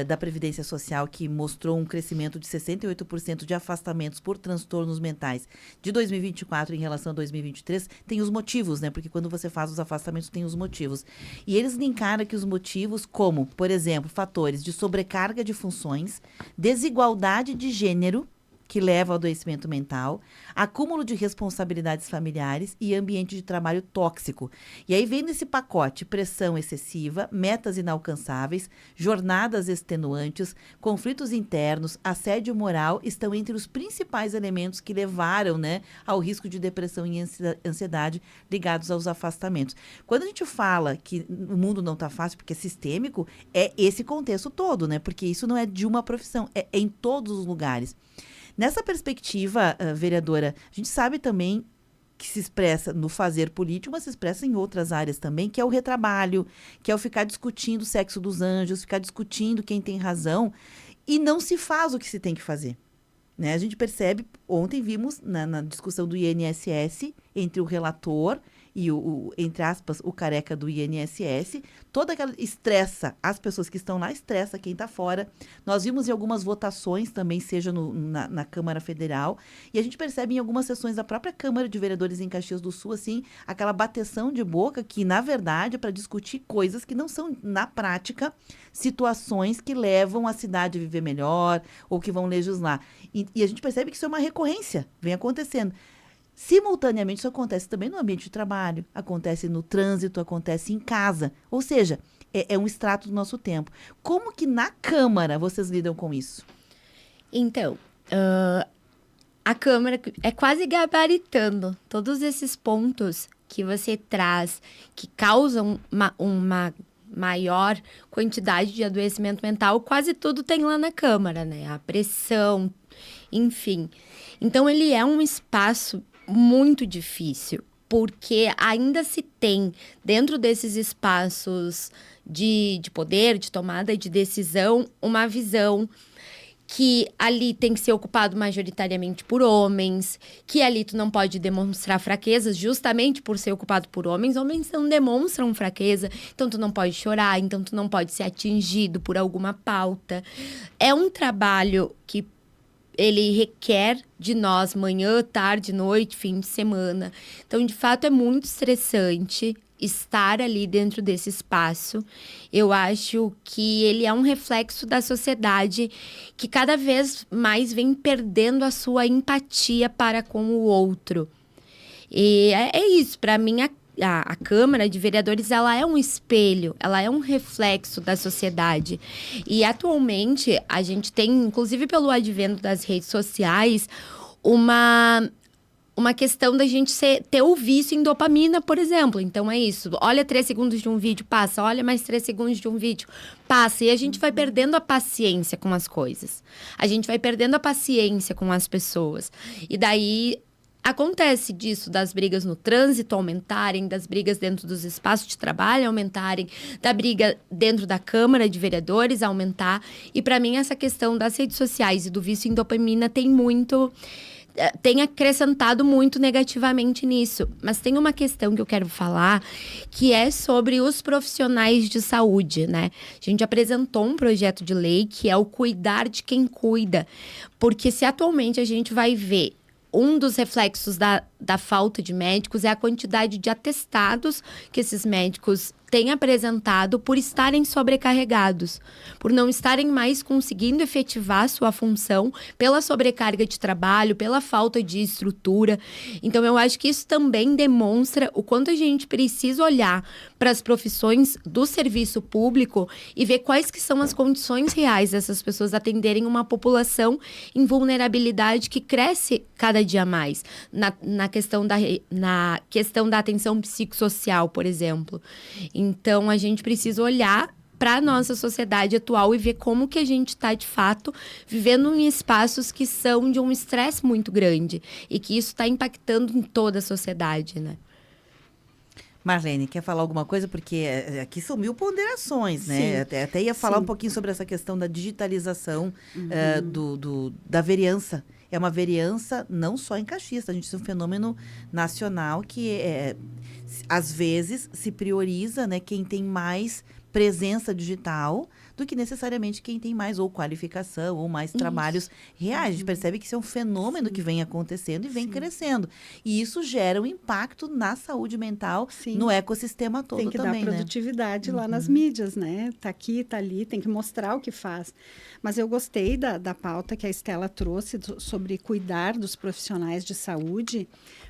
da Previdência Social, que mostrou um crescimento de 68% de afastamentos por transtornos mentais de 2024 em relação a 2023, tem os motivos, né? Porque quando você faz os afastamentos, tem os motivos. E eles linkaram aqui os motivos como, por exemplo, fatores de sobrecarga de funções, desigualdade de gênero, que leva ao adoecimento mental, acúmulo de responsabilidades familiares e ambiente de trabalho tóxico. E aí vem nesse pacote pressão excessiva, metas inalcançáveis, jornadas extenuantes, conflitos internos, assédio moral estão entre os principais elementos que levaram, né, ao risco de depressão e ansiedade ligados aos afastamentos. Quando a gente fala que o mundo não está fácil porque é sistêmico, é esse contexto todo, né? Porque isso não é de uma profissão, é em todos os lugares. Nessa perspectiva, vereadora, a gente sabe também que se expressa no fazer político, mas se expressa em outras áreas também, que é o retrabalho, que é o ficar discutindo o sexo dos anjos, ficar discutindo quem tem razão, e não se faz o que se tem que fazer. Né? A gente percebe, ontem vimos na discussão do INSS, entre o relator e entre aspas, o careca do INSS, toda aquela estressa as pessoas que estão lá, estressa quem está fora. Nós vimos em algumas votações também, seja na Câmara Federal, e a gente percebe em algumas sessões da própria Câmara de Vereadores em Caxias do Sul, assim, aquela bateção de boca que, na verdade, é para discutir coisas que não são, na prática, situações que levam a cidade a viver melhor ou que vão legislar. E a gente percebe que isso é uma recorrência, vem acontecendo. Simultaneamente, isso acontece também no ambiente de trabalho, acontece no trânsito, acontece em casa. Ou seja, é um extrato do nosso tempo. Como que na Câmara vocês lidam com isso? Então, a Câmara é quase gabaritando todos esses pontos que você traz, que causam uma maior quantidade de adoecimento mental, quase tudo tem lá na Câmara, né? A pressão, enfim. Então, ele é um espaço muito difícil, porque ainda se tem, dentro desses espaços de poder, de tomada de decisão, uma visão que ali tem que ser ocupado majoritariamente por homens, que ali tu não pode demonstrar fraquezas justamente por ser ocupado por homens. Homens não demonstram fraqueza, então tu não pode chorar, então tu não pode ser atingido por alguma pauta. É um trabalho que ele requer de nós manhã, tarde, noite, fim de semana. Então, de fato, é muito estressante estar ali dentro desse espaço. Eu acho que ele é um reflexo da sociedade que cada vez mais vem perdendo a sua empatia para com o outro. E é isso, para mim, a Câmara de Vereadores, ela é um espelho, ela é um reflexo da sociedade. E, atualmente, a gente tem, inclusive pelo advento das redes sociais, uma questão da gente ter o vício em dopamina, por exemplo. Então, é isso. Olha 3 segundos de um vídeo, passa. Olha mais 3 segundos de um vídeo, passa. E a gente vai perdendo a paciência com as coisas. A gente vai perdendo a paciência com as pessoas. E daí acontece disso, das brigas no trânsito aumentarem, das brigas dentro dos espaços de trabalho aumentarem, da briga dentro da Câmara de Vereadores aumentar. E, para mim, essa questão das redes sociais e do vício em dopamina tem acrescentado muito negativamente nisso. Mas tem uma questão que eu quero falar, que é sobre os profissionais de saúde, né? A gente apresentou um projeto de lei que é o cuidar de quem cuida. Porque se atualmente a gente vai ver um dos reflexos da falta de médicos é a quantidade de atestados que esses médicos têm apresentado por estarem sobrecarregados, por não estarem mais conseguindo efetivar sua função pela sobrecarga de trabalho, pela falta de estrutura. Então, eu acho que isso também demonstra o quanto a gente precisa olhar para as profissões do serviço público e ver quais que são as condições reais dessas pessoas atenderem uma população em vulnerabilidade que cresce cada dia mais. Na questão da atenção psicossocial, por exemplo. Então, a gente precisa olhar para a nossa sociedade atual e ver como que a gente está, de fato, vivendo em espaços que são de um estresse muito grande e que isso está impactando em toda a sociedade, né? Marlene, quer falar alguma coisa? Porque aqui são 1000 ponderações, né? Até ia falar um pouquinho sobre essa questão da digitalização da vereança. É uma vereança não só em Caxias, a gente tem um fenômeno nacional que, às vezes, se prioriza, né, quem tem mais presença digital do que necessariamente quem tem mais ou qualificação ou mais trabalhos reais. A gente percebe que isso é um fenômeno que vem acontecendo e vem crescendo. E isso gera um impacto na saúde mental, no ecossistema todo também, tem que dar produtividade lá nas mídias, né? Tá aqui, tá ali, tem que mostrar o que faz. Mas eu gostei da pauta que a Estela trouxe sobre cuidar dos profissionais de saúde,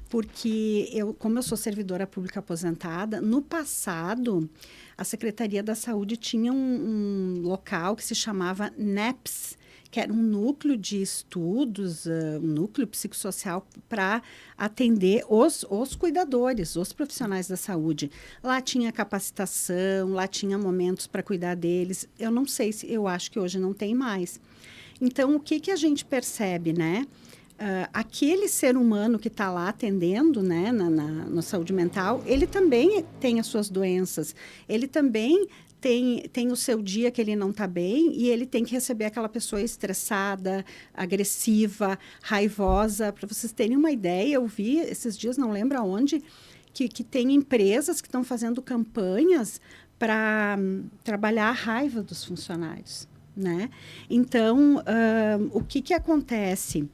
porque como eu sou servidora pública aposentada, no passado a Secretaria da Saúde tinha um local que se chamava NEPS, que era um núcleo de estudos, um núcleo psicossocial para atender os cuidadores, os profissionais da saúde. Lá tinha capacitação, lá tinha momentos para cuidar deles. Eu não sei eu acho que hoje não tem mais. Então, o que a gente percebe, né? Aquele ser humano que está lá atendendo, né, na saúde mental, ele também tem as suas doenças, ele também tem o seu dia que ele não está bem e ele tem que receber aquela pessoa estressada, agressiva, raivosa. Para vocês terem uma ideia, eu vi esses dias, não lembro aonde, que tem empresas que estão fazendo campanhas para trabalhar a raiva dos funcionários, né? Então, o que acontece?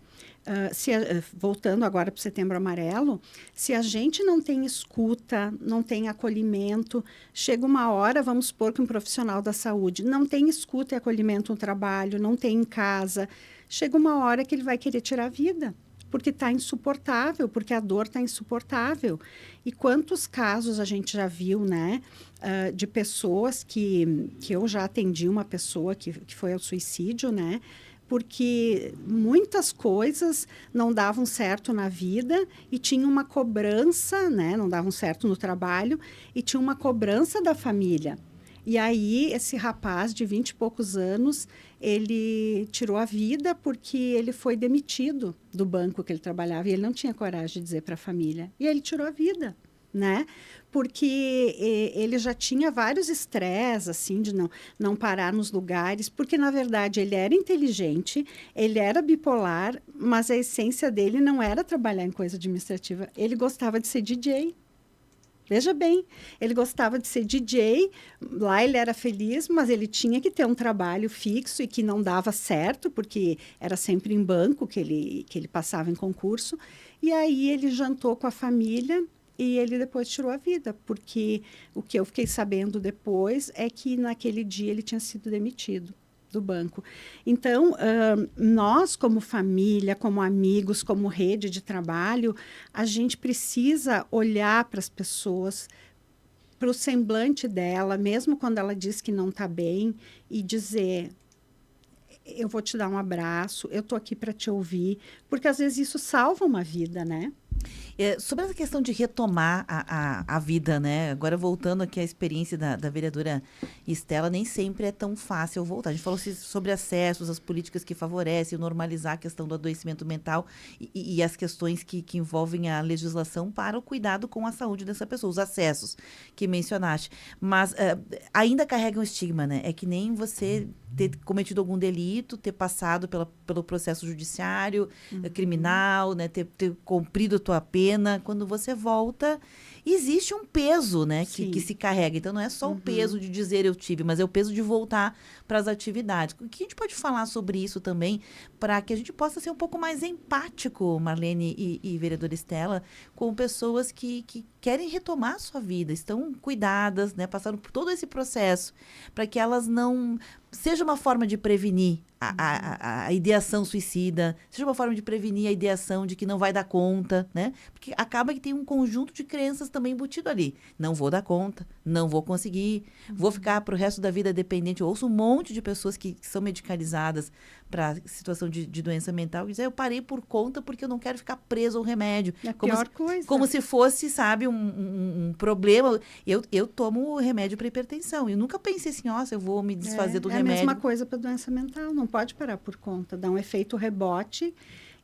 Voltando agora para o Setembro Amarelo, se a gente não tem escuta, não tem acolhimento, chega uma hora, vamos supor que um profissional da saúde não tem escuta e acolhimento no trabalho, não tem em casa, chega uma hora que ele vai querer tirar a vida, porque está insuportável, porque a dor está insuportável. E quantos casos a gente já viu, né, de pessoas que eu já atendi uma pessoa que foi ao suicídio, né, porque muitas coisas não davam certo na vida e tinha uma cobrança, né, não davam certo no trabalho e tinha uma cobrança da família. E aí, esse rapaz de 20 e poucos anos, ele tirou a vida porque ele foi demitido do banco que ele trabalhava e ele não tinha coragem de dizer para a família. E ele tirou a vida, né? Porque ele já tinha vários estresses, assim, de não parar nos lugares, porque, na verdade, ele era inteligente, ele era bipolar, mas a essência dele não era trabalhar em coisa administrativa. Ele gostava de ser DJ. Veja bem, ele gostava de ser DJ, lá ele era feliz, mas ele tinha que ter um trabalho fixo e que não dava certo, porque era sempre em banco que ele passava em concurso. E aí ele jantou com a família e ele depois tirou a vida, porque o que eu fiquei sabendo depois é que naquele dia ele tinha sido demitido do banco. Então, nós como família, como amigos, como rede de trabalho, a gente precisa olhar para as pessoas, para o semblante dela, mesmo quando ela diz que não está bem, e dizer: eu vou te dar um abraço, eu estou aqui para te ouvir, porque às vezes isso salva uma vida, né? Sobre essa questão de retomar a vida, né? Agora, voltando aqui à experiência da vereadora Estela, nem sempre é tão fácil voltar. A gente falou sobre acessos, as políticas que favorecem, normalizar a questão do adoecimento mental e as questões que envolvem a legislação para o cuidado com a saúde dessa pessoa, os acessos que mencionaste. Mas ainda carrega um estigma, né? É que nem você ter cometido algum delito, ter passado pelo processo judiciário, criminal, né? Ter cumprido a tua pena. Quando você volta, existe um peso, né? Que se carrega. Então, não é só o peso de dizer eu tive, mas é o peso de voltar para as atividades. O que a gente pode falar sobre isso também, para que a gente possa ser um pouco mais empático, Marlene e vereadora Estela, com pessoas que querem retomar a sua vida, estão cuidadas, né? Passaram por todo esse processo, para que elas não... Seja uma forma de prevenir a ideação suicida, seja uma forma de prevenir a ideação de que não vai dar conta, né? Porque acaba que tem um conjunto de crenças também embutido ali. Não vou dar conta, não vou conseguir, vou ficar para o resto da vida dependente. Eu ouço um monte de pessoas que são medicalizadas para situação de doença mental e dizem: eu parei por conta porque eu não quero ficar preso ao remédio. É a pior coisa. Como se fosse, sabe, um problema. Eu tomo remédio para hipertensão. Eu nunca pensei assim: nossa, eu vou me desfazer do remédio. É a mesma coisa para doença mental. Não pode parar por conta. Dá um efeito rebote.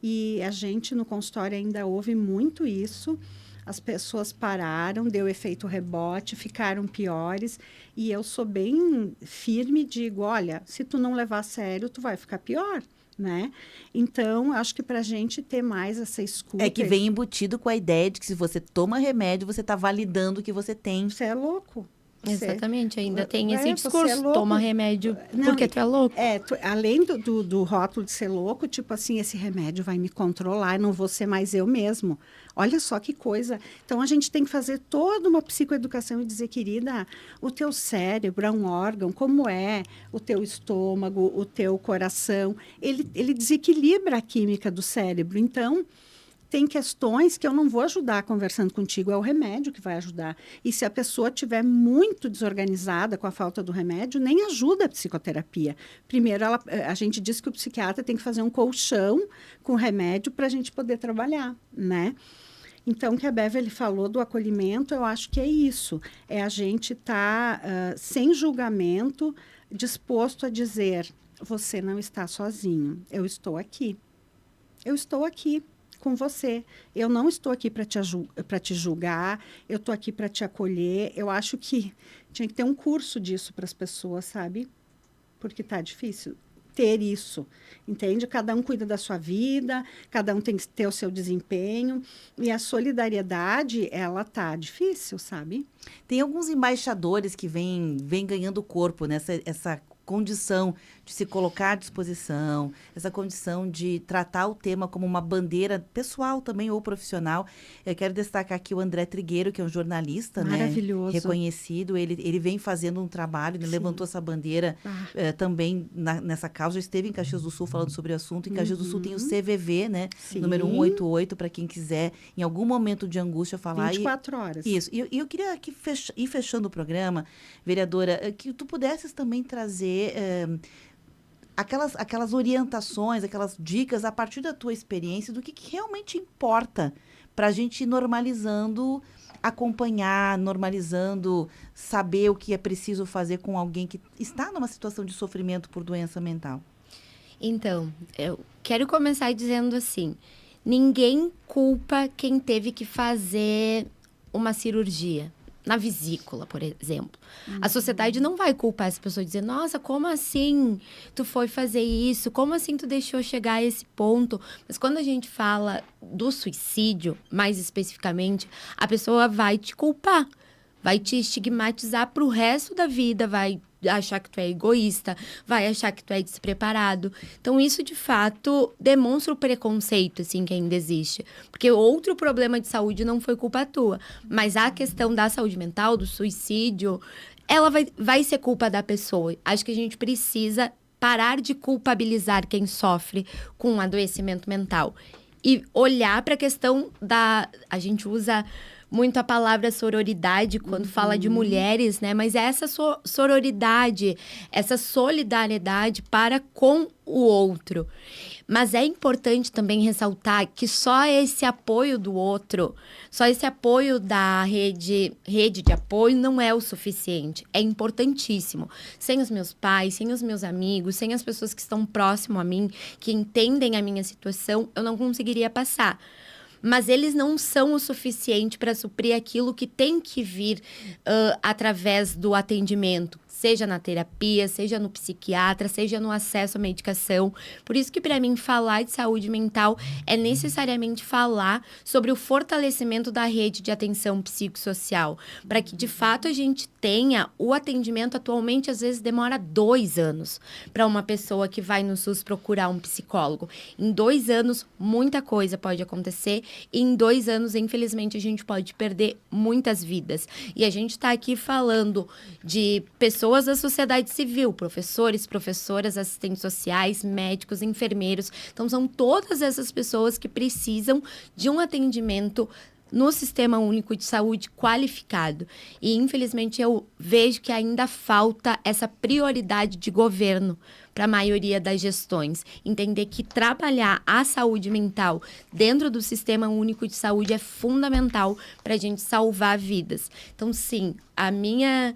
E a gente no consultório ainda ouve muito isso. As pessoas pararam, deu efeito rebote, ficaram piores. E eu sou bem firme e digo: olha, se tu não levar a sério, tu vai ficar pior, né? Então, acho que para a gente ter mais essa escuta... É que vem embutido com a ideia de que se você toma remédio, você está validando o que você tem. Você é louco. Exatamente, ainda tem esse discurso, é toma remédio porque tu é louco. Além do rótulo de ser louco, tipo assim, esse remédio vai me controlar, não vou ser mais eu mesmo. Olha só que coisa. Então, a gente tem que fazer toda uma psicoeducação e dizer: querida, o teu cérebro é um órgão, como é o teu estômago, o teu coração, ele desequilibra a química do cérebro. Então, tem questões que eu não vou ajudar conversando contigo, é o remédio que vai ajudar. E se a pessoa estiver muito desorganizada com a falta do remédio, nem ajuda a psicoterapia. Primeiro, a gente diz que o psiquiatra tem que fazer um colchão com remédio para a gente poder trabalhar, né? Então, o que a Beverly falou do acolhimento, eu acho que é isso. É a gente estar sem julgamento, disposto a dizer: você não está sozinho, eu estou aqui. Eu estou aqui com você. Eu não estou aqui para te julgar, eu estou aqui para te acolher. Eu acho que tinha que ter um curso disso para as pessoas, sabe? Porque tá difícil. ter isso, entende? Cada um cuida da sua vida, cada um tem que ter o seu desempenho, e a solidariedade, ela tá difícil, sabe? Tem alguns embaixadores que vêm ganhando corpo nessa essa condição de se colocar à disposição, essa condição de tratar o tema como uma bandeira pessoal também ou profissional. Eu quero destacar aqui o André Trigueiro, que é um jornalista, né, reconhecido. Ele vem fazendo um trabalho, ele levantou essa bandeira também nessa causa. Esteve em Caxias do Sul falando sobre o assunto. Em Caxias do Sul tem o CVV, né, número 188, para quem quiser, em algum momento de angústia, falar. 24 horas. Isso. E eu queria aqui ir fechando o programa, vereadora, que tu pudesses também trazer aquelas orientações, aquelas dicas a partir da tua experiência do que realmente importa para a gente ir normalizando, acompanhar, normalizando, saber o que é preciso fazer com alguém que está numa situação de sofrimento por doença mental. Então, eu quero começar dizendo assim, ninguém culpa quem teve que fazer uma cirurgia na vesícula, por exemplo. A sociedade não vai culpar essa pessoa e dizer, nossa, como assim tu foi fazer isso? Como assim tu deixou chegar a esse ponto? Mas quando a gente fala do suicídio, mais especificamente, a pessoa vai te culpar, vai te estigmatizar pro resto da vida, vai achar que tu é egoísta, vai achar que tu é despreparado. Então, isso, de fato, demonstra o preconceito, assim, que ainda existe. Porque outro problema de saúde não foi culpa tua. Mas a questão da saúde mental, do suicídio, ela vai ser culpa da pessoa. Acho que a gente precisa parar de culpabilizar quem sofre com um adoecimento mental. E olhar para a questão da... A gente usa muito a palavra sororidade quando fala de mulheres, né? Mas é essa sororidade, essa solidariedade para com o outro. Mas é importante também ressaltar que só esse apoio do outro, só esse apoio da rede de apoio não é o suficiente. É importantíssimo. Sem os meus pais, sem os meus amigos, sem as pessoas que estão próximo a mim, que entendem a minha situação, eu não conseguiria passar. Mas eles não são o suficiente para suprir aquilo que tem que vir através do atendimento, seja na terapia, seja no psiquiatra, seja no acesso à medicação. Por isso que, para mim, falar de saúde mental é necessariamente falar sobre o fortalecimento da rede de atenção psicossocial, para que, de fato, a gente tenha o atendimento. Atualmente, às vezes, demora 2 anos para uma pessoa que vai no SUS procurar um psicólogo. Em 2 anos, muita coisa pode acontecer e em 2 anos, infelizmente, a gente pode perder muitas vidas. E a gente está aqui falando de pessoas da sociedade civil, professores, professoras, assistentes sociais, médicos, enfermeiros. Então, são todas essas pessoas que precisam de um atendimento no Sistema Único de Saúde qualificado. E, infelizmente, eu vejo que ainda falta essa prioridade de governo para a maioria das gestões. Entender que trabalhar a saúde mental dentro do Sistema Único de Saúde é fundamental para a gente salvar vidas. Então, sim, a minha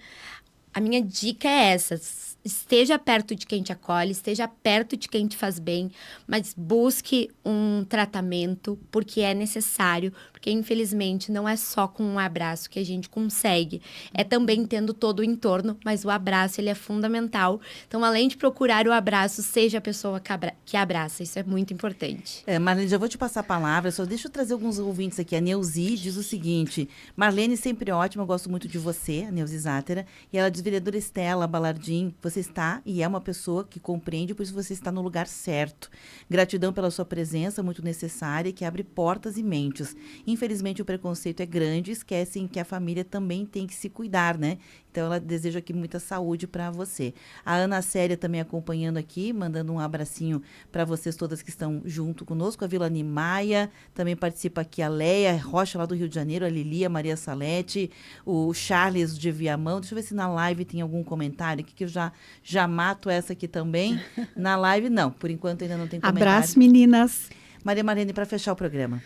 dica é essa: esteja perto de quem te acolhe, esteja perto de quem te faz bem, mas busque um tratamento, porque é necessário, porque infelizmente não é só com um abraço que a gente consegue, é também tendo todo o entorno, mas o abraço ele é fundamental. Então, além de procurar o abraço, seja a pessoa que abraça, isso é muito importante. Marlene, já vou te passar a palavra, só deixa eu trazer alguns ouvintes aqui. A Neuzi diz o seguinte: Marlene, sempre ótima, eu gosto muito de você, a Neuzi Zátera, e ela diz, vereadora Estela Balardim, você está e é uma pessoa que compreende, por isso você está no lugar certo. Gratidão pela sua presença, muito necessária, que abre portas e mentes. Infelizmente, o preconceito é grande, esquecem que a família também tem que se cuidar, né? Então, ela deseja aqui muita saúde para você. A Ana Célia também acompanhando aqui, mandando um abracinho para vocês todas que estão junto conosco. A Vila Nimaia, também participa aqui a Leia Rocha, lá do Rio de Janeiro, a Lilia, Maria Salete, o Charles de Viamão. Deixa eu ver se na live tem algum comentário aqui, que eu já mato essa aqui também. Na live, não. Por enquanto, ainda não tem comentário. Abraço, meninas. Maria Marlene, para fechar o programa.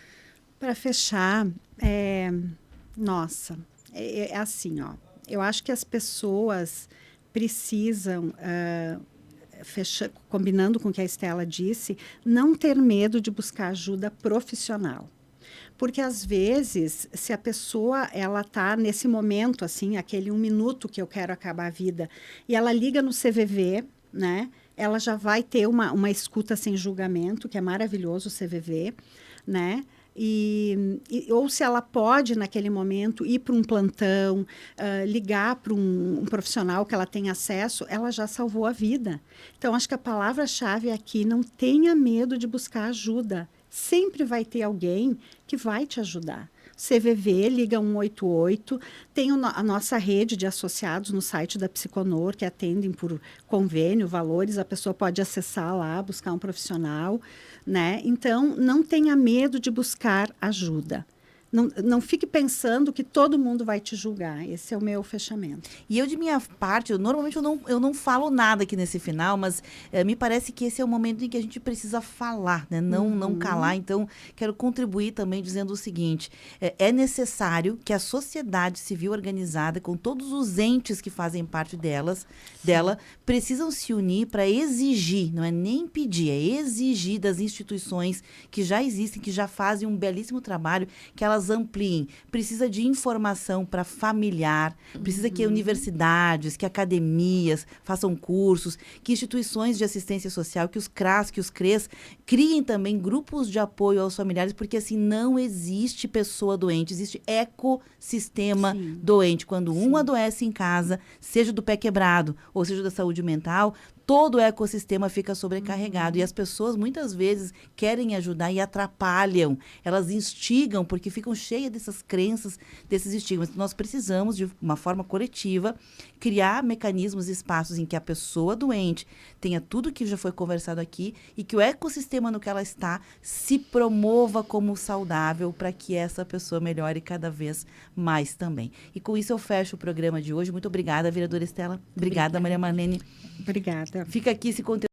Para fechar, nossa, é assim, ó. Eu acho que as pessoas precisam, combinando com o que a Estela disse, não ter medo de buscar ajuda profissional. Porque, às vezes, se a pessoa ela está nesse momento, assim, aquele 1 minuto que eu quero acabar a vida, e ela liga no CVV, né? ela já vai ter uma escuta sem julgamento, que é maravilhoso o CVV, né? Ou se ela pode, naquele momento, ir para um plantão, ligar para um profissional que ela tem acesso, ela já salvou a vida. Então, acho que a palavra-chave aqui, não tenha medo de buscar ajuda. Sempre vai ter alguém que vai te ajudar. CVV, liga 188, tem a nossa rede de associados no site da Psiconor, que atendem por convênio, valores, a pessoa pode acessar lá, buscar um profissional, né? Então, não tenha medo de buscar ajuda. Não fique pensando que todo mundo vai te julgar. Esse é o meu fechamento. E eu, de minha parte, normalmente eu não falo nada aqui nesse final, mas me parece que esse é o momento em que a gente precisa falar, né? Não calar. Então, quero contribuir também dizendo o seguinte, é necessário que a sociedade civil organizada, com todos os entes que fazem parte dela, precisam se unir para exigir, não é nem pedir, é exigir das instituições que já existem, que já fazem um belíssimo trabalho, que elas ampliem. Precisa de informação para familiar, precisa que universidades, que academias façam cursos, que instituições de assistência social, que os CRAS, que os CREs, criem também grupos de apoio aos familiares, porque assim não existe pessoa doente, existe ecossistema doente. Quando um adoece em casa, seja do pé quebrado ou seja da saúde mental, todo o ecossistema fica sobrecarregado. E as pessoas, muitas vezes, querem ajudar e atrapalham. Elas instigam, porque ficam cheias dessas crenças, desses estigmas. Nós precisamos, de uma forma coletiva, criar mecanismos e espaços em que a pessoa doente tenha tudo que já foi conversado aqui e que o ecossistema no que ela está se promova como saudável para que essa pessoa melhore cada vez mais também. E com isso eu fecho o programa de hoje. Muito obrigada, vereadora Estela. Obrigada, Maria Marlene. Obrigada. Fica aqui esse conteúdo.